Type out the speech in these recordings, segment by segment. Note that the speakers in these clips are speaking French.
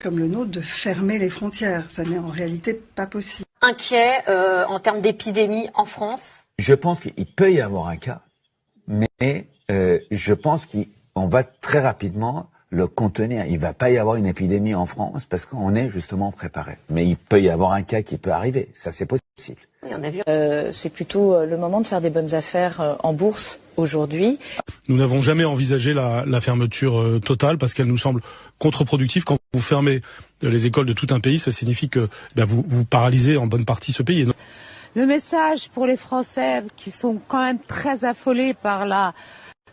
comme le nôtre de fermer les frontières. Ça n'est en réalité pas possible. Inquiet en termes d'épidémie en France? Je pense qu'il peut y avoir un cas, mais je pense qu'on va très rapidement le contenir. Il ne va pas y avoir une épidémie en France parce qu'on est justement préparé. Mais il peut y avoir un cas qui peut arriver. Ça, c'est possible. Oui, on a vu. C'est plutôt le moment de faire des bonnes affaires en bourse aujourd'hui. Nous n'avons jamais envisagé la fermeture totale parce qu'elle nous semble contre-productive. Quand vous fermez les écoles de tout un pays, ça signifie que vous paralysez en bonne partie ce pays. Le message pour les Français qui sont quand même très affolés par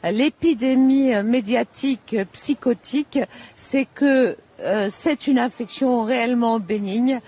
l'épidémie médiatique psychotique, c'est que c'est une infection réellement bénigne.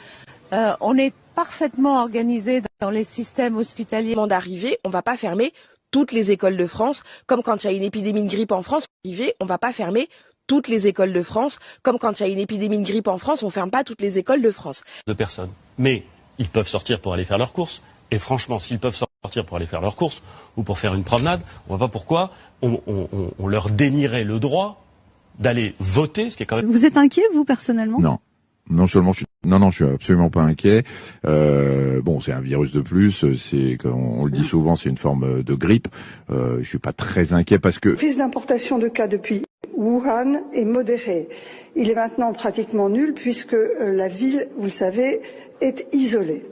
On est parfaitement organisé dans les systèmes hospitaliers. D'arriver, on ne va pas fermer toutes les écoles de France, comme quand il y a une épidémie de grippe en France, on ne va pas fermer toutes les écoles de France, comme quand il y a une épidémie de grippe en France, on ne ferme pas toutes les écoles de France. De personnes. Mais ils peuvent sortir pour aller faire leurs courses. Et franchement, s'ils peuvent sortir pour aller faire leurs courses ou pour faire une promenade, on ne voit pas pourquoi on leur dénierait le droit d'aller voter, ce qui est quand même... Vous êtes inquiet, vous, personnellement? Non. Non seulement je suis absolument pas inquiet. Bon, c'est un virus de plus. C'est, on le dit souvent, c'est une forme de grippe. Je suis pas très inquiet parce que... La prise d'importation de cas depuis Wuhan est modérée. Il est maintenant pratiquement nul puisque la ville, vous le savez, est isolée.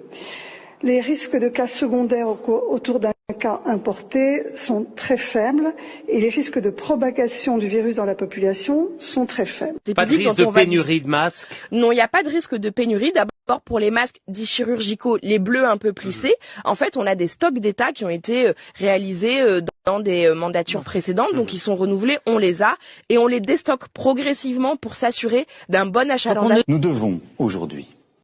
Les risques de cas secondaires autour d'un cas importé sont très faibles et les risques de propagation du virus dans la population sont très faibles. Pas de risque de pénurie de masques? Non, il n'y a pas de risque de pénurie. D'abord, pour les masques dits chirurgicaux, les bleus un peu plissés, en fait, on a des stocks d'État qui ont été réalisés dans des mandatures précédentes, donc ils sont renouvelés, on les a, et on les déstocke progressivement pour s'assurer d'un bon achalandage. Nous devons aujourd'hui